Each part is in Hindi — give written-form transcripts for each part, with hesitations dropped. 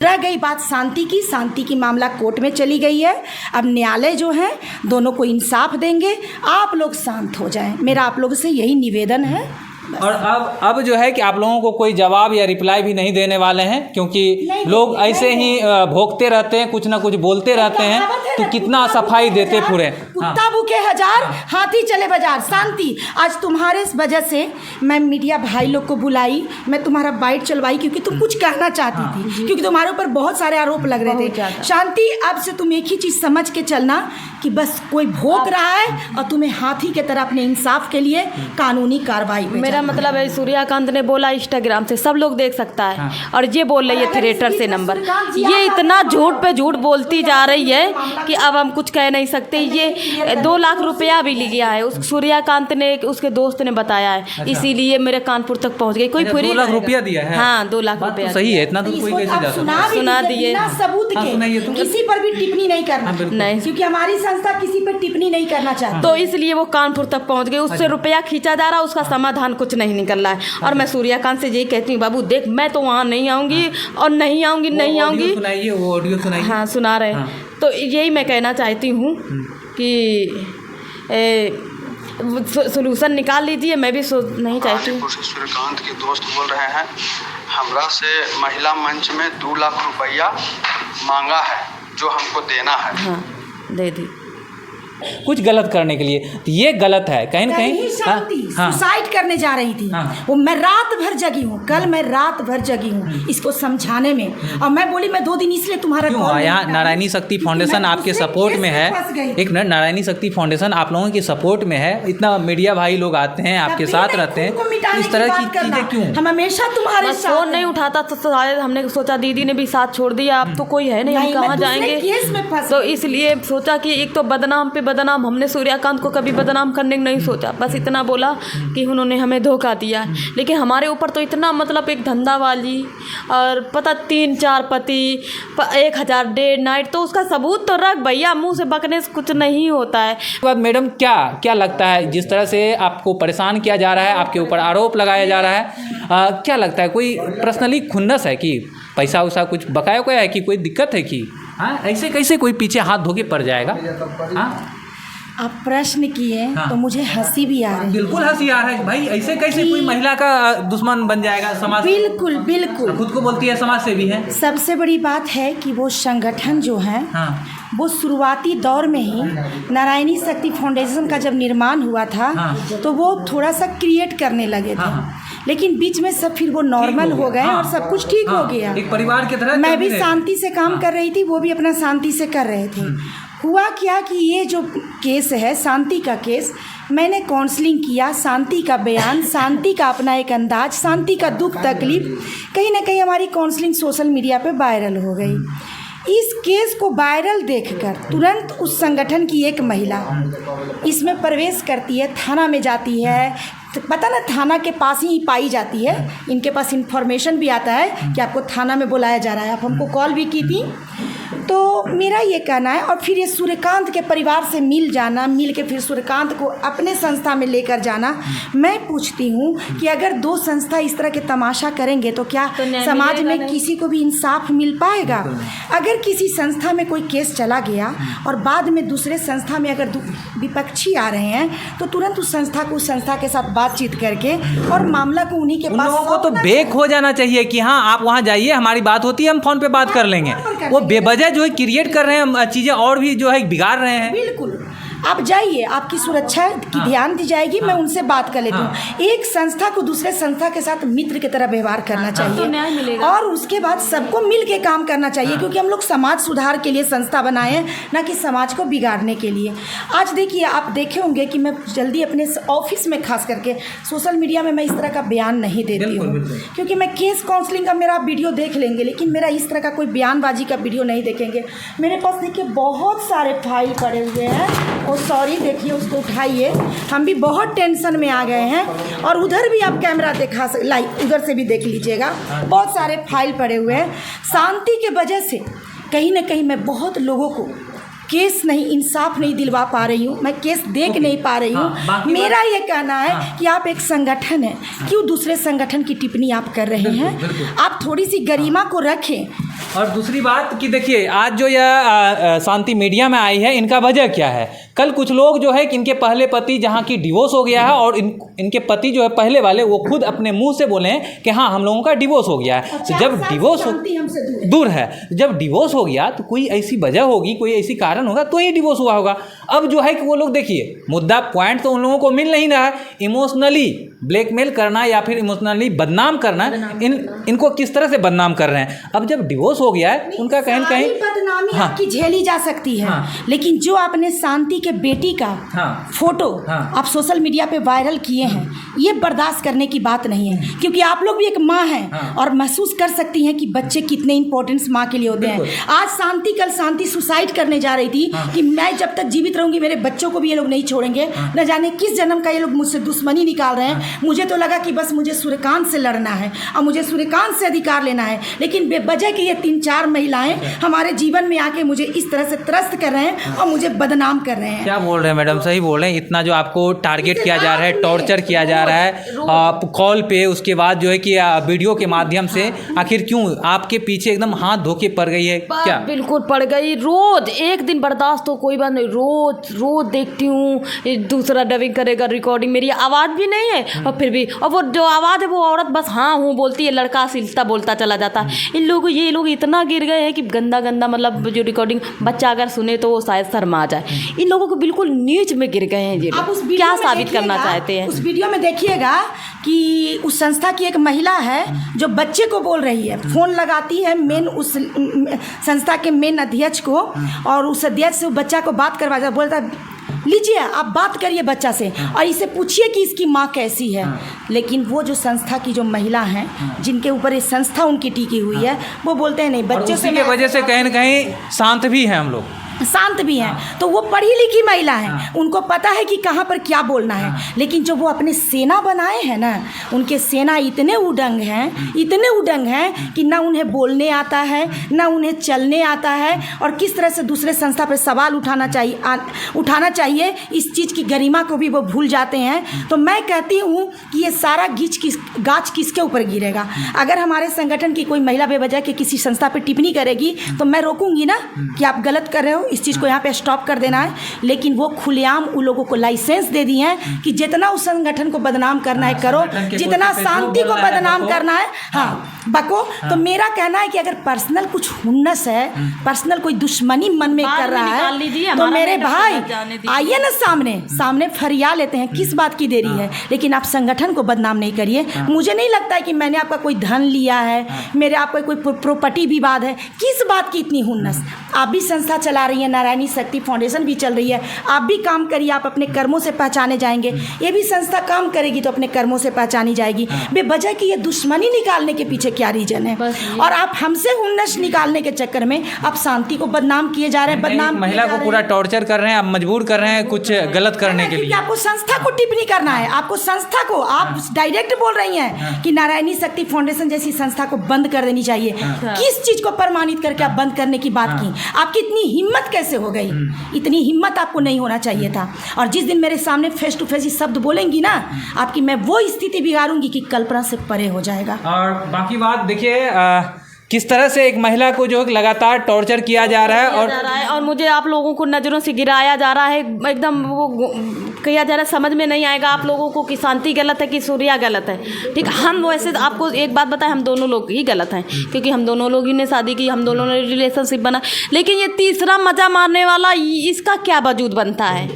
रह गई बात शांति की मामला कोर्ट में चली गई है। अब न्यायालय जो है दोनों को इंसाफ देंगे, आप लोग शांत हो जाएं, मेरा आप लोगों से यही निवेदन है। और अब जो है कि आप लोगों को कोई जवाब या रिप्लाई भी नहीं देने वाले हैं, क्योंकि लोग ऐसे ही भोगते रहते हैं, कुछ ना कुछ बोलते रहते हैं, तो कितना सफाई देते पूरे। कुत्ता भूखे हजार, हाथी चले बाजार। शांति, आज तुम्हारे इस वजह से मैं मीडिया भाई लोग को बुलाई, मैं तुम्हारा बाइट चलवाई क्योंकि तुम कुछ कहना चाहती थी, क्योंकि तुम्हारे ऊपर बहुत सारे आरोप लग रहे थे। शांति, अब से तुम एक ही चीज़ समझ के चलना कि बस कोई भोग रहा है और तुम्हें हाथी की तरह अपने इंसाफ के लिए कानूनी कार्रवाई। मेरा मतलब है सूर्यकांत ने बोला इंस्टाग्राम से सब लोग देख सकता है, और ये बोल रही है थिएटर से नंबर। ये इतना झूठ पे झूठ बोलती जा रही है कि अब हम कुछ कह नहीं सकते। ये 2 लाख रुपया भी लिया है, उस सूर्यकांत ने, उसके दोस्त ने बताया है, इसीलिए मेरे कानपुर तक पहुंच गई। कोई फ्री 2 लाख रुपया दिया है? हाँ, 2 लाख रुपया। सही है, इतना तो कोई कैसे जा सकता है? सुना दिए सबूत के, किसी पर भी टिप्पणी नहीं करना, नहीं, क्योंकि हमारी संस्था किसी पर टिप्पणी नहीं करना चाहती। तो इसलिए वो कानपुर तक पहुंच गई। उससे रुपया खींचा जा रहा, उसका समाधान कुछ नहीं निकल रहा है। और मैं सूर्यकांत से यही कहती हूँ, बाबू देख, मैं तो वहाँ नहीं आऊँगी और नहीं आऊँगी, नहीं आऊँगी। सुनाइए वो ऑडियो सुनाइए। हाँ, सुना रहे। तो यही मैं कहना चाहती हूँ कि सोल्यूशन निकाल लीजिए। मैं भी नहीं चाहती हूँ। सूर्यकांत के दोस्त बोल रहे हैं, हमरा से महिला मंच में 2 लाख रुपया मांगा है जो हमको देना है। हाँ, दे दी कुछ गलत करने के लिए, तो ये गलत है कहीं ना कहीं। सुसाइड करने जा रही थी वो, मैं रात भर जगी हूँ, कल मैं रात भर जगी हूँ इसको समझाने में। और मैं बोली मैं 2 दिन इसलिए तुम्हारा यहाँ नारायणी शक्ति फाउंडेशन आपके सपोर्ट में है। एक मिनट, नारायणी शक्ति फाउंडेशन आप लोगों के सपोर्ट में है, इतना मीडिया भाई लोग आते हैं, आपके साथ रहते हैं, इस तरह की चीजें क्यों? हम हमेशा तुम्हारे साथ। फोन नहीं उठाता तो शायद हमने सोचा दीदी ने भी साथ छोड़ दिया, अब तो कोई है नहीं, हम कहाँ जाएंगे। तो इसलिए सोचा कि एक तो बदनाम पे बदनाम, हमने सूर्यकांत को कभी बदनाम करने का नहीं सोचा, बस इतना बोला कि उन्होंने हमें धोखा दिया। लेकिन हमारे ऊपर तो इतना मतलब एक धंधावाली और पता 3-4 पति 1000 डे नाइट, तो उसका सबूत तो रख भैया, मुंह से बकने से कुछ नहीं होता है। बात मैडम, क्या लगता है जिस तरह से आपको परेशान किया जा रहा है, आपके ऊपर आरोप लगाया जा रहा है, क्या लगता है कोई पर्सनली खुन्नस है कि पैसा वैसा कुछ बकाया कोई है कि कोई दिक्कत है कि ऐसे कैसे कोई पीछे हाथ धो के पड़ जाएगा? आप प्रश्न किए तो मुझे हंसी भी आ रही है। बिल्कुल हंसी आ रहा है भाई, ऐसे कैसे कोई महिला का दुश्मन बन जाएगा समाज? बिल्कुल खुद को बोलती है समाज सेवी है। सबसे बड़ी बात है कि वो संगठन जो है वो शुरुआती दौर में ही नारायणी शक्ति फाउंडेशन का जब निर्माण हुआ था तो वो थोड़ा सा क्रिएट करने लगे थे, लेकिन बीच में सब फिर वो नॉर्मल हो गए और सब कुछ ठीक हो गया। एक परिवार की तरह मैं भी शांति से काम कर रही थी, वो भी अपना शांति से कर रहे थे। हुआ क्या कि ये जो केस है शांति का केस, मैंने काउंसलिंग किया, शांति का बयान, शांति का अपना एक अंदाज, शांति का दुख तकलीफ, कहीं ना कहीं हमारी काउंसलिंग सोशल मीडिया पे वायरल हो गई। इस केस को वायरल देखकर तुरंत उस संगठन की एक महिला इसमें प्रवेश करती है, थाना में जाती है, तो पता ना थाना के पास ही पाई जाती है, इनके पास इन्फॉर्मेशन भी आता है कि आपको थाना में बुलाया जा रहा है। आप हमको कॉल भी की थी। तो मेरा ये कहना है, और फिर ये सूर्यकांत के परिवार से मिल जाना, मिल के फिर सूर्यकांत को अपने संस्था में लेकर जाना। मैं पूछती हूँ कि अगर 2 संस्था इस तरह के तमाशा करेंगे तो क्या समाज में किसी को भी इंसाफ मिल पाएगा? अगर किसी संस्था में कोई केस चला गया और बाद में दूसरे संस्था में अगर विपक्षी आ रहे हैं तो तुरंत उस संस्था को उस संस्था के साथ बातचीत करके और मामला को उन्हीं के पास, लोगों को तो बेक हो जाना चाहिए कि हाँ आप वहाँ जाइए, हमारी बात होती है, हम फोन पे बात कर लेंगे। वो बेवजह जो है क्रिएट कर रहे हैं चीज़ें और भी जो है बिगाड़ रहे हैं। बिल्कुल, आप जाइए, आपकी सुरक्षा की ध्यान दी जाएगी, मैं उनसे बात कर लेती हूँ। एक संस्था को दूसरे संस्था के साथ मित्र की तरह व्यवहार करना चाहिए और उसके बाद सबको मिल के काम करना चाहिए, क्योंकि हम लोग समाज सुधार के लिए संस्था बनाए हैं, ना कि समाज को बिगाड़ने के लिए। आज देखिए, आप देखे होंगे कि मैं जल्दी अपने ऑफिस में खास करके सोशल मीडिया में मैं इस तरह का बयान नहीं देती हूँ, क्योंकि मैं केस काउंसलिंग का मेरा वीडियो देख लेंगे, लेकिन मेरा इस तरह का कोई बयानबाजी का वीडियो नहीं देखेंगे। मेरे पास देखिए बहुत सारे फाइल पड़े हुए हैं, और सॉरी देखिए उसको उठाइए, हम भी बहुत टेंशन में आ गए हैं। और उधर भी आप कैमरा दिखा उधर से भी देख लीजिएगा, बहुत सारे फाइल पड़े हुए हैं। शांति के वजह से कहीं ना कहीं मैं बहुत लोगों को केस नहीं, इंसाफ नहीं दिलवा पा रही हूँ, मैं केस देख नहीं पा रही हूँ। मेरा ये कहना है कि आप एक संगठन है, क्यों दूसरे संगठन की टिप्पणी आप कर रहे हैं? आप थोड़ी सी गरिमा को रखें। और दूसरी बात कि देखिए आज जो यह शांति मीडिया में आई है, इनका वजह क्या है? कल कुछ लोग जो है कि इनके पहले पति जहाँ की डिवोर्स हो गया है और इनके पति जो है पहले वाले वो खुद अपने मुंह से बोले हैं कि हाँ हम लोगों का डिवोर्स हो गया है। तो जब डिवोर्स दूर है, जब डिवोर्स हो गया तो कोई ऐसी वजह होगी, कोई ऐसी कारण होगा तो ही डिवोर्स हुआ होगा। अब जो है कि वो लोग देखिए मुद्दा पॉइंट तो उन लोगों को मिल नहीं रहा है, इमोशनली ब्लैकमेल करना या फिर इमोशनली बदनाम करना, इनको किस तरह से बदनाम कर रहे हैं। अब जब डिवोर्स हो गया है उनका कहीं कहीं बदनामी आपकी झेली जा सकती है, लेकिन जो आपने शांति के बेटी का फोटो आप सोशल मीडिया पे वायरल किए हैं, ये बर्दाश्त करने की बात नहीं है, क्योंकि आप लोग भी एक माँ हैं और महसूस कर सकती हैं कि बच्चे कितने इंपॉर्टेंस माँ के लिए होते हैं। आज शांति, कल शांति सुसाइड करने जा रही थी कि मैं जब तक जीवित रहूंगी मेरे बच्चों को भी ये लोग नहीं छोड़ेंगे। न जाने किस जन्म का ये लोग मुझसे दुश्मनी निकाल रहे हैं। मुझे तो लगा कि बस मुझे सूर्यकांत से लड़ना है और मुझे सूर्यकांत से अधिकार लेना है, लेकिन बेवजह की ये 3-4 महिलाएं हमारे जीवन में आके मुझे इस तरह से त्रस्त कर रहे हैं और मुझे बदनाम कर रहे हैं। क्या बोल रहे हैं मैडम, सही बोल रहे हैं। इतना जो आपको टारगेट किया जा रहा है, टॉर्चर किया जा रहा है कॉल पे, उसके बाद जो है कि वीडियो के माध्यम से, आखिर क्यों आपके पीछे एकदम हाथ धोके पड़ गई है? क्या बिल्कुल पड़ गई। रोज एक दिन बर्दाश्त तो कोई बात नहीं, रोज रोज देखती हूँ दूसरा डबिंग करेगा, रिकॉर्डिंग, मेरी आवाज़ भी नहीं है और फिर भी, और वो जो आवाज़ है वो औरत बस हाँ हूँ बोलती है, लड़का सिलता बोलता चला जाता है। ये लोग इतना गिर गए हैं कि गंदा गंदा, मतलब जो रिकॉर्डिंग बच्चा अगर सुने तो वो शायद शर्मा जाए। इन लोगों को बिल्कुल नीच में गिर गए हैं ये लोग। क्या साबित करना चाहते हैं? उस वीडियो में देखिएगा कि उस संस्था की एक महिला है जो बच्चे को बोल रही है, फोन लगाती है मेन उस संस्था के मेन अध्यक्ष को, और उस अध्यक्ष से बच्चा को बात करवा जाता, बोलता लीजिए आप बात करिए बच्चा से और इसे पूछिए कि इसकी माँ कैसी है। लेकिन वो जो संस्था की जो महिला हैं जिनके ऊपर ये संस्था उनकी टिकी हुई है, वो बोलते हैं नहीं बच्चे से, की वजह से कहीं न कहीं शांत भी हैं हम लोग, शांत भी हैं। तो वो पढ़ी लिखी महिला हैं, उनको पता है कि कहाँ पर क्या बोलना है। लेकिन जो वो अपने सेना बनाए हैं ना, उनके सेना इतने उडंग हैं कि ना उन्हें बोलने आता है, ना उन्हें चलने आता है, और किस तरह से दूसरे संस्था पर सवाल उठाना चाहिए इस चीज़ की गरिमा को भी वो भूल जाते हैं। तो मैं कहती हूँ कि ये सारा गाछ किसके ऊपर गिरेगा? अगर हमारे संगठन की कोई महिला बेवजह के किसी संस्था पर टिप्पणी करेगी तो मैं रोकूंगी ना कि आप गलत कर रहे हो, इस चीज़ को यहाँ पे स्टॉप कर देना है। लेकिन वो खुलेआम उन लोगों को लाइसेंस दे दी हैं कि जितना उस संगठन को बदनाम करना है करो, जितना शांति को बदनाम करना है बको। तो मेरा कहना है कि अगर पर्सनल कुछ हुन्नस है, पर्सनल कोई दुश्मनी मन में कर रहा है, तो मेरे भाई आइए ना सामने फरिया लेते हैं, किस बात की देरी है। लेकिन आप संगठन को बदनाम नहीं करिए। मुझे नहीं लगता है कि मैंने आपका कोई धन लिया है, मेरे आपका कोई प्रॉपर्टी विवाद है, किस बात की इतनी हुन्नस। आप भी संस्था चला रही है, नारायणी शक्ति फाउंडेशन भी चल रही है, आप भी काम करिए, आप अपने कर्मों से पहचाने जाएंगे। ये भी संस्था काम करेगी तो अपने कर्मों से पहचानी जाएगी। बेवजह की ये दुश्मनी निकालने के पीछे क्या रीजन है? और आप हमसे हुन्नस निकालने के चक्कर में आप शांति को बदनाम किए जा रहे हैं। बदनाम महिला को पूरा टॉर्चर कर रहे हैं, आप मजबूर कर रहे हैं कुछ गलत करने के लिए। आपको संस्था को टिप्पणी करना है, आपको संस्था को, आप डायरेक्ट बोल रही हैं कि नारायणी शक्ति फाउंडेशन जैसी संस्था को बंद कर देनी चाहिए। किस चीज को प्रमाणित करके आप बंद करने की बात की? आपकी इतनी हिम्मत कैसे हो गई? इतनी हिम्मत आपको नहीं होना चाहिए था। और जिस दिन मेरे सामने फेस टू फेस शब्द बोलेंगी ना, आपकी मैं वो स्थिति बिगाड़ूंगी कि कल्पना से परे हो जाएगा। और बाकी बात देखिए किस तरह से एक महिला को जो लगातार टॉर्चर किया जा रहा है और मुझे आप लोगों को नज़रों से गिराया जा रहा है, एकदम वो किया जा रहा है। समझ में नहीं आएगा आप लोगों को कि शांति गलत है कि सूर्या गलत है। ठीक, हम वैसे आपको एक बात बताएं, हम दोनों लोग ही गलत हैं, क्योंकि हम दोनों लोग ही ने शादी की, हम दोनों ने रिलेशनशिप बना। लेकिन ये तीसरा मजा मारने वाला, इसका क्या वजूद बनता है?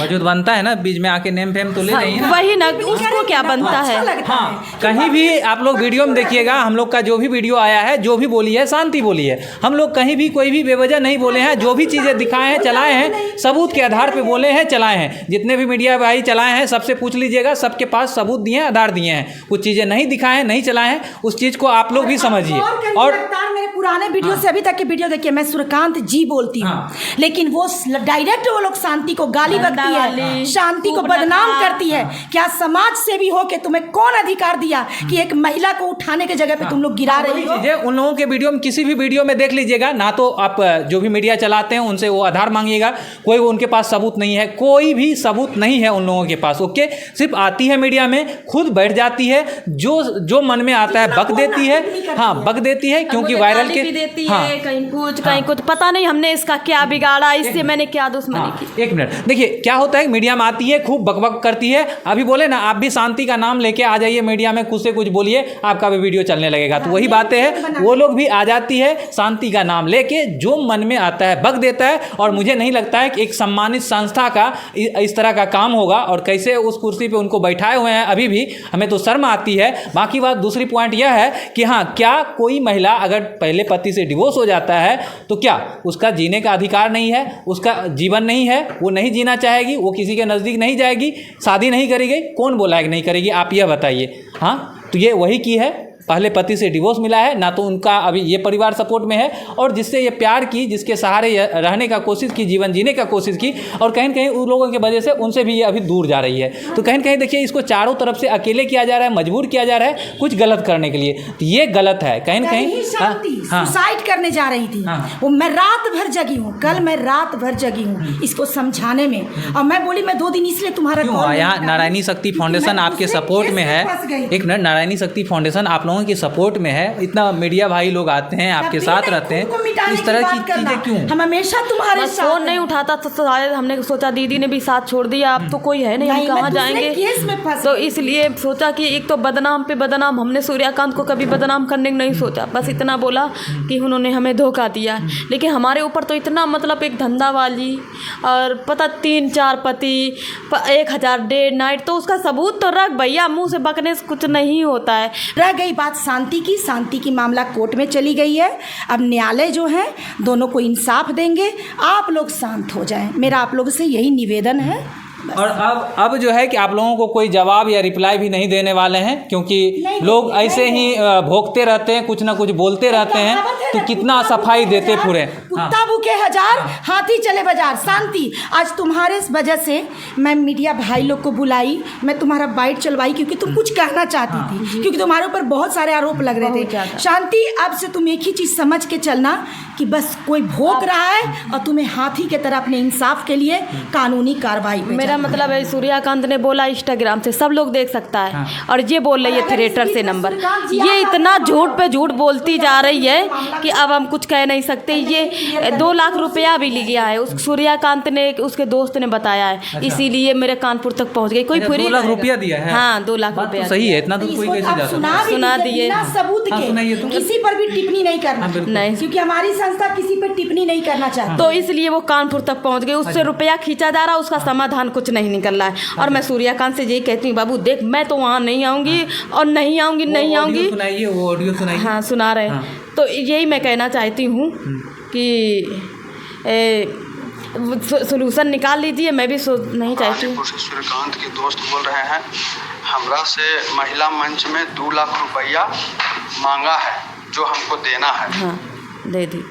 वजूद बनता है ना, बीच में आके नेम फेम तो ले नहीं है ना, वही ना, उसको क्या बनता है? हाँ, कहीं भी आप लोग वीडियो में देखिएगा, हम लोग का जो भी वीडियो आया है, जो भी बोली है शांति बोली है, हम लोग कहीं भी कोई भी बेवजह नहीं बोले हैं। जो भी चीज़ें दिखाए हैं, चलाए हैं, सबूत के आधार पे बोले हैं, चलाए हैं। जितने भी मीडिया भाई चलाए हैं, सबसे पूछ लीजिएगा, सबके पास सबूत दिए हैं, आधार दिए हैं। कुछ चीज़ें नहीं दिखाए हैं, नहीं चलाए हैं, उस चीज़ को आप लोग भी समझिए। और मेरे पुराने वीडियो से अभी तक के वीडियो देखिए, मैं सूर्यकांत जी बोलती हूँ, लेकिन वो डायरेक्ट वो लोग शांति को गाली बकती है, शांति को बदनाम करती है। क्या समाज सेवी हो के तुम्हें कौन अधिकार दिया कि एक महिला को उठाने के जगह पे तुम लोग गिरा रही हो? उन लोगों लोगों के वीडियो में, किसी भी वीडियो में देख लीजिएगा ना, तो आप जो भी मीडिया चलाते हैं उनसे वो आधार मांगिएगा, कोई उनके पास सबूत नहीं है, कोई भी सबूत नहीं है उन लोगों के पास। ओके, सिर्फ आती है मीडिया में, खुद बैठ जाती है, जो मन में आता है बक देती है। हाँ, बक देती है, क्योंकि वायरल के देती है, कहीं कुछ पता नहीं हमने इसका क्या बिगाड़ा, इससे मैंने क्या दुश्मनी की। एक मिनट, देखिए क्या होता है, मीडिया में आती है, खूब बकबक करती है। अभी बोले ना, आप भी शांति का नाम लेके आ जाइए मीडिया में, कुछ से कुछ बोलिए, आपका भी वीडियो चलने लगेगा। तो वही बातें हैं, वो लोग भी आ जाती है शांति का नाम लेके, जो मन में आता है बक देता है। और मुझे नहीं लगता है कि एक सम्मानित संस्था का इस तरह का काम होगा, और कैसे उस कुर्सी पे उनको बैठाए हुए हैं अभी भी, हमें तो शर्म आती है। बाकी बात, दूसरी पॉइंट यह है कि हाँ, क्या कोई महिला अगर पहले पति से डिवोर्स हो जाता है तो क्या उसका जीने का अधिकार नहीं है, उसका जीवन नहीं है, वो नहीं जीना चाहेगी, वो किसी के नज़दीक नहीं जाएगी, शादी नहीं करेगी? कौन बोला है कि नहीं करेगी, आप यह बताइए। हाँ, तो ये वही की है, पहले पति से डिवोर्स मिला है ना, तो उनका अभी ये परिवार सपोर्ट में है, और जिससे ये प्यार की, जिसके सहारे रहने का कोशिश की, जीवन जीने का कोशिश की, और कहीं न कहीं उन लोगों की वजह से उनसे भी ये अभी दूर जा रही है। तो कहीं न कहीं देखिए, इसको चारों तरफ से अकेले किया जा रहा है, मजबूर किया जा रहा है कुछ गलत करने के लिए। तो ये गलत है कहीं न कहीं। सुसाइड करने जा रही थी वो, मैं रात भर जगी हूँ, कल मैं रात भर जगी हूँ इसको समझाने में, और मैं बोली मैं 2 दिन इसलिए तुम्हारा यहाँ नारायणी शक्ति फाउंडेशन आपके सपोर्ट में है। एक मिनट, नारायणी शक्ति फाउंडेशन आप लोगों की सपोर्ट में है, इतना मीडिया भाई लोग आते हैं, आपके साथ रहते हैं, इस तरह की चीजें क्यों? हम हमेशा तुम्हारे साथ। फोन नहीं उठाता तो शायद हमने सोचा दीदी ने भी साथ छोड़ दिया, अब तो कोई है नहीं, हम कहाँ जाएंगे। तो इसलिए सोचा कि एक तो बदनाम पे बदनाम, हमने सूर्यकांत को कभी बदनाम करने नहीं सोचा, बस इतना बोला कि उन्होंने हमें धोखा दिया। लेकिन हमारे ऊपर तो इतना, मतलब एक धंधा वाली, और पता 3-4 पति, 1000 डे नाइट, तो उसका सबूत तो रख भैया, मुंह से बकने से कुछ नहीं होता है। रह गई बात शांति की मामला कोर्ट में चली गई है। अब न्यायालय जो है दोनों को इंसाफ देंगे, आप लोग शांत हो जाएं, मेरा आप लोगों से यही निवेदन है। और अब जो है कि आप लोगों को कोई जवाब या रिप्लाई भी नहीं देने वाले हैं, क्योंकि लोग ऐसे ही भोगते रहते हैं, कुछ ना कुछ बोलते रहते हैं, तो कितना सफाई देते पूरे। कुत्ता भूखे 1000, हाथी चले बाजार। शांति, आज तुम्हारे वजह से मैं मीडिया भाई लोग को बुलाई, मैं तुम्हारा बाइट चलवाई, क्योंकि तुम कुछ कहना चाहती थी, क्योंकि तुम्हारे ऊपर बहुत सारे आरोप लग रहे थे। शांति, अब से तुम एक ही चीज़ समझ के चलना कि बस कोई भोग रहा है और तुम्हें हाथी की तरह अपने इंसाफ के लिए कानूनी कार्रवाई। मेरा मतलब है, सूर्यकांत ने बोला इंस्टाग्राम से, सब लोग देख सकता है, और ये बोल रही है थिएटर से नंबर। ये इतना झूठ पे झूठ बोलती जा रही है कि अब हम कुछ कह नहीं सकते। ये 2 लाख रुपया भी लिया है, उस सूर्यकांत ने, उसके दोस्त ने बताया है, इसीलिए मेरे कानपुर तक पहुंच गई। कोई 2 लाख रुपया दिया है? हाँ, 2 लाख रुपया। सही है, इतना तो कोई कैसे जा सकता है? सुना दिए सबूत के, किसी पर भी टिप्पणी नहीं करना, नहीं, क्योंकि हमारी संस्था किसी पर टिप्पणी नहीं करना चाहती। तो इसलिए वो कानपुर तक पहुंच गई, उससे रुपया खींचा जा रहा, उसका समाधान कुछ नहीं निकल रहा है। और मैं सूर्यकांत से यही कहती हूँ, बाबू देख, मैं तो वहाँ नहीं आऊँगी, और नहीं आऊँगी, नहीं आऊँगी। सुनाइए वो ऑडियो, सुनाइए। हाँ, सुना रहे। तो यही मैं कहना चाहती हूँ कि सोल्यूशन निकाल लीजिए, मैं भी नहीं चाहती हूँ। सूर्यकांत के दोस्त बोल रहे हैं, हमरा से महिला मंच में 2 लाख रुपया मांगा है, जो हमको देना है। हाँ, दे दी।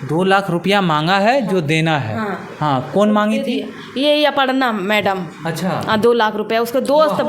2 लाख रुपया मांगा है जो देना है। हाँ, कौन मांगी थी? ये अपर्णा मैडम। अच्छा। 2 लाख रुपया, उसका दोस्त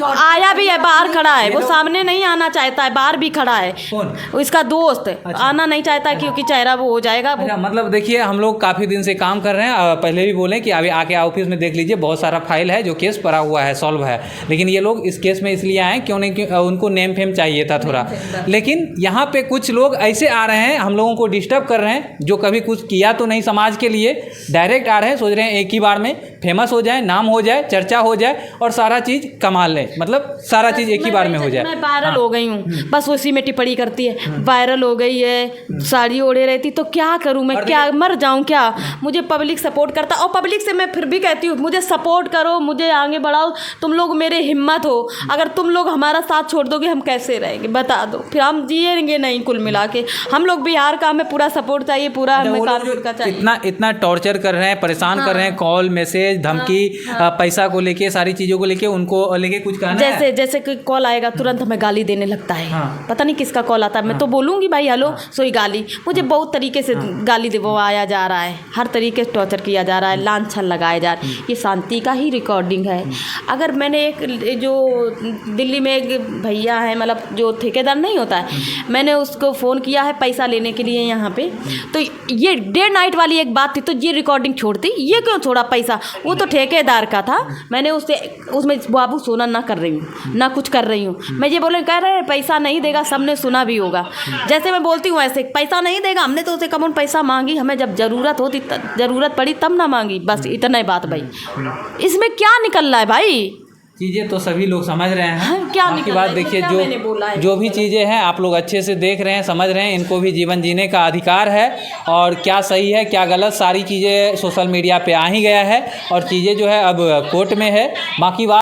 आया भी है, बाहर खड़ा है, वो सामने नहीं आना चाहता है, बाहर भी खड़ा है। कौन? इसका दोस्त। अच्छा। आना नहीं चाहता क्योंकि चेहरा वो हो जाएगा। अच्छा, मतलब देखिए, हम लोग काफ़ी दिन से काम कर रहे हैं, पहले भी बोले कि अभी आके ऑफिस में देख लीजिए, बहुत सारा फाइल है जो केस पड़ा हुआ है, सॉल्व है, लेकिन ये लोग इस केस में इसलिए आए, क्यों नहीं, उनको नेम फेम चाहिए था थोड़ा। लेकिन यहाँ पे कुछ लोग ऐसे आ रहे हैं, हम लोगों को डिस्टर्ब कर रहे हैं, जो कभी कुछ किया तो नहीं समाज के लिए, डायरेक्ट आ रहे हैं, सोच रहे हैं एक ही बार में फेमस हो जाए, नाम हो जाए, चर्चा हो जाए, और सारा चीज़ कमा लें, मतलब सारा चीज़ एक ही बार में हो जाए। मैं वायरल हो गई हूँ, बस उसी में टिप्पणी करती है, वायरल हो गई है, साड़ी ओढ़े रहती, तो क्या करूँ मैं, क्या मर जाऊँ क्या? मुझे पब्लिक सपोर्ट करता, और पब्लिक से मैं फिर भी कहती हूँ, मुझे सपोर्ट करो, मुझे आगे बढ़ाओ, तुम लोग मेरे हिम्मत हो। अगर तुम लोग हमारा साथ छोड़ दोगे, हम कैसे रहेंगे बता दो, फिर हम जिएंगे नहीं। कुल मिला के हम लोग बिहार का, हमें पूरा सपोर्ट चाहिए, पूरा हमें कानपुर का चाहिए। इतना टॉर्चर कर रहे हैं, परेशान कर रहे हैं, कॉल मैसेज लेके धमकी, पैसा को लेके, सारी चीज़ों को लेके, उनको लेके कुछ कहना है? जैसे कोई कॉल आएगा तुरंत हमें गाली देने लगता है। हाँ। पता नहीं किसका कॉल आता है, मैं तो बोलूँगी भाई हेलो, सोई गाली। मुझे बहुत तरीके से गाली दिलवाया जा रहा है, हर तरीके से टॉर्चर किया जा रहा है, लांछन लगाया जा रहा है। ये शांति का ही रिकॉर्डिंग है। अगर मैंने एक जो दिल्ली में एक भैया है, मतलब जो ठेकेदार नहीं होता है, मैंने उसको फ़ोन किया है पैसा लेने के लिए यहाँ पे, तो ये डे नाइट वाली एक बात थी, तो ये रिकॉर्डिंग छोड़ती, ये क्यों छोड़ा पैसा? वो तो ठेकेदार का था। मैंने उससे उसमें बाबू सोना ना कर रही हूँ, ना कुछ कर रही हूँ। मैं ये बोले, कह रहे हैं पैसा नहीं देगा, सबने सुना भी होगा। जैसे मैं बोलती हूँ ऐसे, पैसा नहीं देगा, हमने तो उसे कम पैसा मांगी, हमें जब ज़रूरत पड़ी तब ना मांगी, बस इतना ही बात भाई। इसमें क्या निकल रहा है भाई? चीज़ें तो सभी लोग समझ रहे हैं। हाँ, क्या बाकी बात देखिए, जो भी चीज़ें हैं आप लोग अच्छे से देख रहे हैं, समझ रहे हैं, इनको भी जीवन जीने का अधिकार है, और क्या सही है क्या गलत सारी चीज़ें सोशल मीडिया पे आ ही गया है, और चीज़ें जो है अब कोर्ट में है। बाकी बात